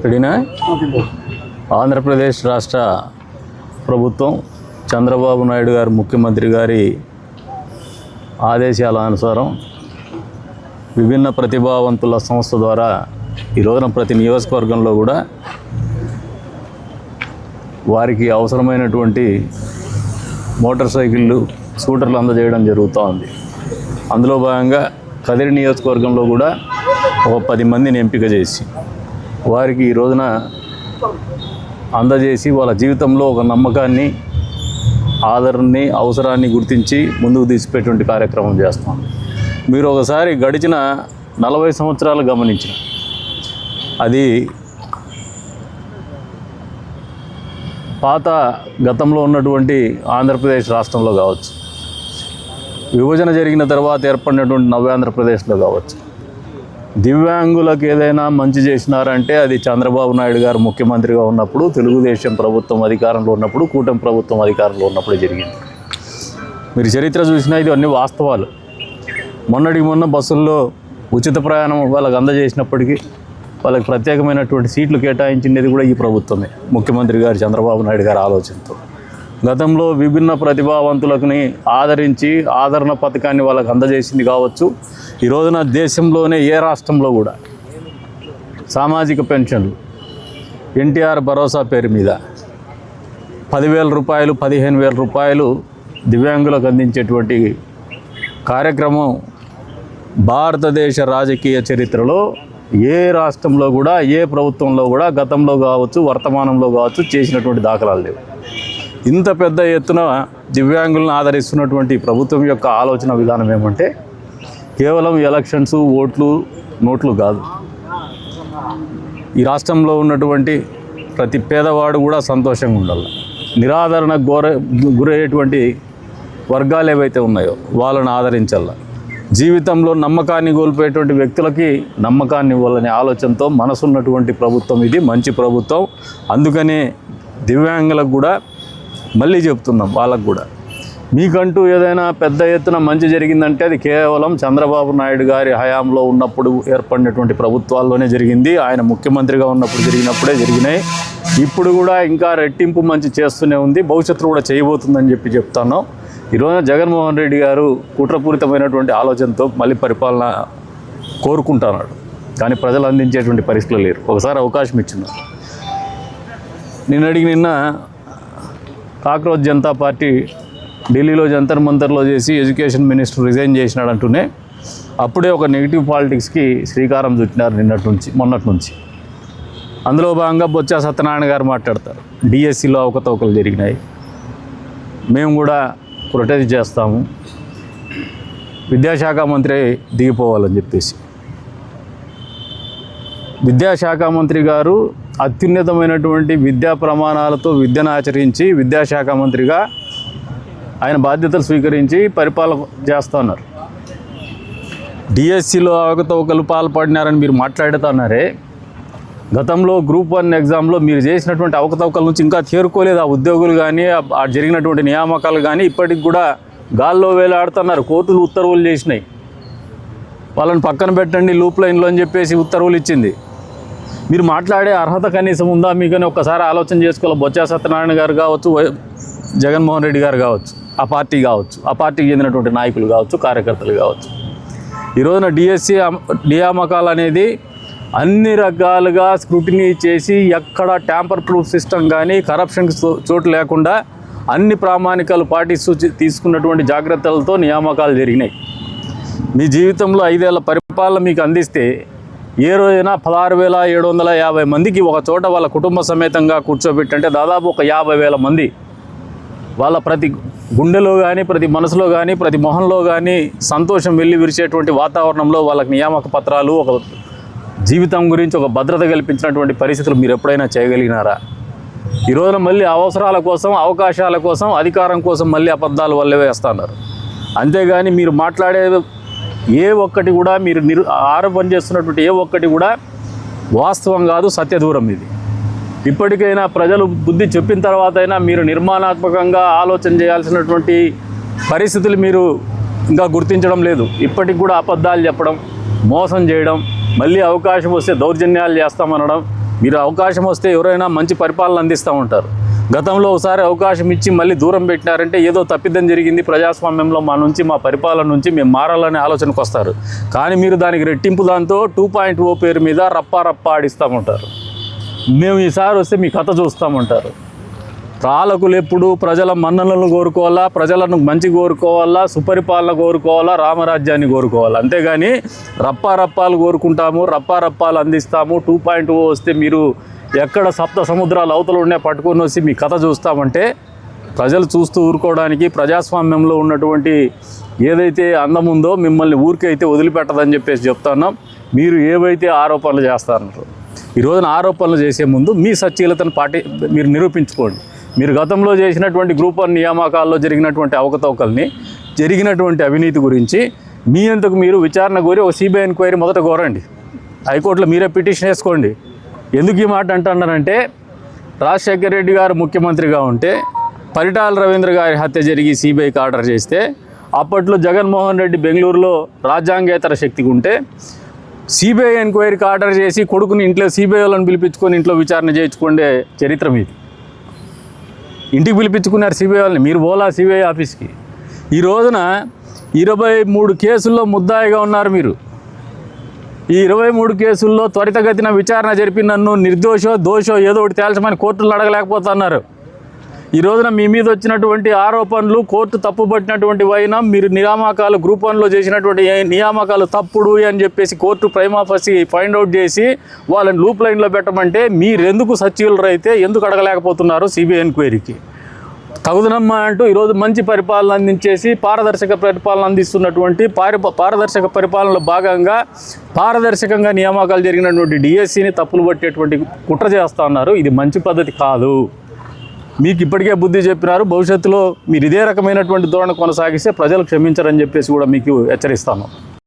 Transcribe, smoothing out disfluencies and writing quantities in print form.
రెడీనా? ఆంధ్రప్రదేశ్ రాష్ట్ర ప్రభుత్వం చంద్రబాబు నాయుడు గారు ముఖ్యమంత్రి గారి ఆదేశాల అనుసారం విభిన్న ప్రతిభావంతుల సంస్థ ద్వారా ఈ రోజున ప్రతి నియోజకవర్గంలో కూడా వారికి అవసరమైనటువంటి మోటార్ సైకిళ్ళు, స్కూటర్లు అందజేయడం జరుగుతూ ఉంది. అందులో భాగంగా కదిరి నియోజకవర్గంలో కూడా ఒక 10 మందిని ఎంపిక చేసి వారికి ఈ రోజున అందజేసి వాళ్ళ జీవితంలో ఒక నమ్మకాన్ని, ఆదరణని, అవసరాన్ని గుర్తించి ముందుకు తీసిపెట్టే కార్యక్రమం చేస్తాం. మీరు ఒకసారి గడిచిన 40 సంవత్సరాలు గమనించిన అది పాత గతంలో ఉన్నటువంటి ఆంధ్రప్రదేశ్ రాష్ట్రంలో కావచ్చు, విభజన జరిగిన తర్వాత ఏర్పడినటువంటి నవ్యాంధ్రప్రదేశ్లో కావచ్చు, దివ్యాంగులకు ఏదైనా మంచి చేసినారంటే అది చంద్రబాబు నాయుడు గారు ముఖ్యమంత్రిగా ఉన్నప్పుడు, తెలుగుదేశం ప్రభుత్వం అధికారంలో ఉన్నప్పుడు, కూటమి ప్రభుత్వం అధికారంలో ఉన్నప్పుడే జరిగింది. మీరు చరిత్ర చూసినా ఇది అన్ని వాస్తవాలు. మొన్నటికి మొన్న బస్సుల్లో ఉచిత ప్రయాణం వాళ్ళకి అందజేసినప్పటికీ వాళ్ళకి ప్రత్యేకమైనటువంటి సీట్లు కేటాయించినది కూడా ఈ ప్రభుత్వమే, ముఖ్యమంత్రి గారు చంద్రబాబు నాయుడు గారి ఆలోచనతో. గతంలో విభిన్న ప్రతిభావంతులని ఆదరించి ఆదరణ పథకాన్ని వాళ్ళకి అందజేసింది కావచ్చు. ఈ రోజున దేశంలోనే ఏ రాష్ట్రంలో కూడా సామాజిక పెన్షన్లు, ఎన్టీఆర్ భరోసా పేరు మీద 10,000 రూపాయలు, 15,000 రూపాయలు దివ్యాంగులకు అందించేటువంటి కార్యక్రమం భారతదేశ రాజకీయ చరిత్రలో ఏ రాష్ట్రంలో కూడా, ఏ ప్రభుత్వంలో కూడా గతంలో కావచ్చు, వర్తమానంలో కావచ్చు చేసినటువంటి దాఖలాలు లేవు. ఇంత పెద్ద ఎత్తున దివ్యాంగులను ఆదరిస్తున్నటువంటి ప్రభుత్వం యొక్క ఆలోచన విధానం ఏమంటే కేవలం ఎలక్షన్స్, ఓట్లు, నోట్లు కాదు. ఈ రాష్ట్రంలో ఉన్నటువంటి ప్రతి పేదవాడు కూడా సంతోషంగా ఉండాలి. నిరాదరణకు గురయ్యేటువంటి వర్గాలు ఏవైతే ఉన్నాయో వాళ్ళని ఆదరించాల. జీవితంలో నమ్మకాన్ని కోల్పోయేటువంటి వ్యక్తులకి నమ్మకాన్ని ఇవ్వాలనే ఆలోచనతో మనసున్నటువంటి ప్రభుత్వం ఇది, మంచి ప్రభుత్వం. అందుకనే దివ్యాంగులకు కూడా మళ్ళీ చెప్తున్నాం, వాళ్ళకు కూడా మీకంటూ ఏదైనా పెద్ద ఎత్తున మంచి జరిగిందంటే అది కేవలం చంద్రబాబు నాయుడు గారి హయాంలో ఉన్నప్పుడు ఏర్పడినటువంటి ప్రభుత్వాల్లోనే జరిగింది. ఆయన ముఖ్యమంత్రిగా ఉన్నప్పుడు జరిగినప్పుడే జరిగినాయి. ఇప్పుడు కూడా ఇంకా రెట్టింపు మంచి చేస్తూనే ఉంది, భవిష్యత్తులో కూడా చేయబోతుందని చెప్తాను. ఈరోజు జగన్మోహన్ రెడ్డి గారు కుట్రపూరితమైనటువంటి ఆలోచనతో మళ్ళీ పరిపాలన కోరుకుంటున్నాడు, కానీ ప్రజలు అందించేటువంటి పరిస్థితులు లేరు. ఒకసారి అవకాశం ఇచ్చినారు. నిన్న కాక్రోచ్ జనతా పార్టీ ఢిల్లీలో జంతర్ మంతర్లో చేసి ఎడ్యుకేషన్ మినిస్టర్ రిజైన్ చేసినాడంటూనే అప్పుడే ఒక నెగిటివ్ పాలిటిక్స్కి శ్రీకారం చుట్టినారు మొన్నటి నుంచి. అందులో భాగంగా బొత్స సత్యనారాయణ గారు మాట్లాడతారు, డిఎస్సిలో అవకతవకలు జరిగినాయి, మేము కూడా ప్రొటెస్ట్ చేస్తాము, విద్యాశాఖ మంత్రి దిగిపోవాలని చెప్పేసి. విద్యాశాఖ మంత్రి గారు అత్యున్నతమైనటువంటి విద్యా ప్రమాణాలతో విద్యను ఆచరించి విద్యాశాఖ మంత్రిగా ఆయన బాధ్యతలు స్వీకరించి పరిపాలన చేస్తున్నారు. డిఎస్సిలో అవకతవకలు పాల్పడినారని మీరు మాట్లాడుతున్నారే, గతంలో గ్రూప్ 1 ఎగ్జామ్లో మీరు చేసినటువంటి అవకతవకల నుంచి ఇంకా చేరుకోలేదు ఆ ఉద్యోగులు కానీ, ఆ జరిగినటువంటి నియామకాలు కానీ ఇప్పటికి కూడా గాల్లో వేలాడుతున్నారు. కోర్టులు ఉత్తర్వులు చేసినాయి, వాళ్ళని పక్కన పెట్టండి లూప్ లైన్లో అని చెప్పేసి ఉత్తర్వులు ఇచ్చింది. మీరు మాట్లాడే అర్హత కనీసం ఉందా మీకని ఒక్కసారి ఆలోచన చేసుకోవాలి. బొత్స సత్యనారాయణ గారు కావచ్చు, జగన్మోహన్ రెడ్డి గారు కావచ్చు, ఆ పార్టీ కావచ్చు, ఆ పార్టీకి చెందినటువంటి నాయకులు కావచ్చు, కార్యకర్తలు కావచ్చు. ఈ రోజున డిఎస్సి నియామకాలు అనేది అన్ని రకాలుగా స్క్రూటినీ చేసి ఎక్కడ ట్యాంపర్ ప్రూఫ్ సిస్టమ్ కానీ కరప్షన్కి చోటు లేకుండా అన్ని ప్రామాణికాలు పాటిస్తూ తీసుకున్నటువంటి జాగ్రత్తలతో నియామకాలు జరిగినాయి. మీ జీవితంలో 5 ఏళ్ల పరిపాలన మీకు అందిస్తే ఏ రోజైనా 16,750 మందికి ఒక చోట వాళ్ళ కుటుంబ సమేతంగా కూర్చోబెట్టంటే దాదాపు ఒక 50,000 మంది వాళ్ళ ప్రతి గుండెలో కానీ, ప్రతి మనసులో కానీ, ప్రతి మొహంలో కానీ సంతోషం వెళ్ళి విరిచేటువంటి వాతావరణంలో వాళ్ళకి నియామక పత్రాలు, ఒక జీవితం గురించి ఒక భద్రత కల్పించినటువంటి పరిస్థితులు మీరు ఎప్పుడైనా చేయగలిగినారా? ఈ రోజున మళ్ళీ అవసరాల కోసం, అవకాశాల కోసం, అధికారం కోసం మళ్ళీ అబద్ధాలు వల్లే వేస్తున్నారు. అంతేగాని మీరు మాట్లాడే ఏ ఒక్కటి కూడా, మీరు ఆరోపణ చేస్తున్నటువంటి ఏ ఒక్కటి కూడా వాస్తవం కాదు, సత్యదూరం ఇది. ఇప్పటికైనా ప్రజలు బుద్ధి చెప్పిన తర్వాత అయినా మీరు నిర్మాణాత్మకంగా ఆలోచన చేయాల్సినటువంటి పరిస్థితులు మీరు ఇంకా గుర్తించడం లేదు. ఇప్పటికి కూడా అబద్ధాలు చెప్పడం, మోసం చేయడం, మళ్ళీ అవకాశం వస్తే దౌర్జన్యాలు చేస్తామనడం, మీరు అవకాశం వస్తే ఎవరైనా మంచి పరిపాలన అందిస్తూ ఉంటారు. గతంలో ఒకసారి అవకాశం ఇచ్చి మళ్ళీ దూరం పెట్టినారంటే ఏదో తప్పిదం జరిగింది ప్రజాస్వామ్యంలో, మా పరిపాలన నుంచి మేము మారాలనే ఆలోచనకు వస్తారు. కానీ మీరు దానికి రెట్టింపు దాంతో 2.0 పేరు మీద రప్పా ఆడిస్తామంటారు. మేము ఈసారి వస్తే మీ కథ చూస్తామంటారు. పాలకులు ఎప్పుడు ప్రజల మన్ననలను కోరుకోవాలా, ప్రజలను మంచి కోరుకోవాలా, సుపరిపాలన కోరుకోవాలా, రామరాజ్యాన్ని కోరుకోవాలా. అంతేగాని రప్పాలు కోరుకుంటాము, రప్పాలు అందిస్తాము, 2.0 వస్తే మీరు ఎక్కడ సప్త సముద్రాలు అవతల ఉండే పట్టుకొని వచ్చి మీ కథ చూస్తామంటే ప్రజలు చూస్తూ ఊరుకోవడానికి ప్రజాస్వామ్యంలో ఉన్నటువంటి ఏదైతే అందం ఉందో మిమ్మల్ని ఊరికైతే వదిలిపెట్టదని చెప్పేసి చెప్తున్నాం. మీరు ఏవైతే ఆరోపణలు చేస్తారో ఈ రోజున ఆరోపణలు చేసే ముందు మీ సచ్చీలతను మీరు నిరూపించుకోండి. మీరు గతంలో చేసినటువంటి గ్రూప్ 1 నియామకాల్లో జరిగినటువంటి అవకతవకల్ని, జరిగినటువంటి అవినీతి గురించి మీ అంతకు మీరు విచారణ కోరి ఒక సిబిఐ ఎంక్వైరీ మొదట కోరండి. హైకోర్టులో మీరే పిటిషన్ వేసుకోండి. ఎందుకు ఈ మాట అంటున్నానంటే రాజశేఖర రెడ్డి గారు ముఖ్యమంత్రిగా ఉంటే పరిటాల రవీంద్ర గారి హత్య జరిగి సిబిఐకి ఆర్డర్ చేస్తే అప్పట్లో జగన్మోహన్ రెడ్డి బెంగళూరులో రాజ్యాంగేతర శక్తికి ఉంటే సిబిఐ ఎంక్వైరీకి ఆర్డర్ చేసి కొడుకుని ఇంట్లో సిబిఐ వాళ్ళని పిలిపించుకొని ఇంట్లో విచారణ చేయించుకునే చరిత్ర మీది. ఇంటికి పిలిపించుకున్నారు సిబిఐ వాళ్ళని, మీరు పోలా సిబిఐ ఆఫీస్కి. ఈ రోజున 23 కేసుల్లో ముద్దాయిగా ఉన్నారు మీరు. ఈ 23 కేసుల్లో త్వరితగతిన విచారణ జరిపి నన్ను నిర్దోషో దోషో ఏదో ఒకటి తేల్చమని కోర్టులు అడగలేకపోతున్నారు. ఈ రోజున మీ మీద వచ్చినటువంటి ఆరోపణలు కోర్టు తప్పుపట్టినటువంటి వైనా మీరు నియామకాలు గ్రూప్ 1లో చేసినటువంటి నియామకాలు తప్పుడు అని చెప్పేసి కోర్టు ప్రైమా ఫసి ఫైండ్ అవుట్ చేసి వాళ్ళని లూప్ లైన్లో పెట్టమంటే మీరెందుకు సచివులు అయితే ఎందుకు అడగలేకపోతున్నారు సిబిఐ ఎంక్వైరీకి? తగుదనమ్మా అంటూ ఈరోజు మంచి పరిపాలన అందించేసి పారదర్శక పరిపాలన అందిస్తున్నటువంటి పారదర్శక పరిపాలనలో భాగంగా పారదర్శకంగా నియామకాలు జరిగినటువంటి డిఎస్సిని తప్పులు పట్టేటువంటి కుట్ర చేస్తూ ఉన్నారు. ఇది మంచి పద్ధతి కాదు. మీకు ఇప్పటికే బుద్ధి చెప్పినారు. భవిష్యత్తులో మీరు ఇదే రకమైనటువంటి ధోరణి కొనసాగిస్తే ప్రజలు క్షమించరని చెప్పేసి కూడా మీకు హెచ్చరిస్తాను.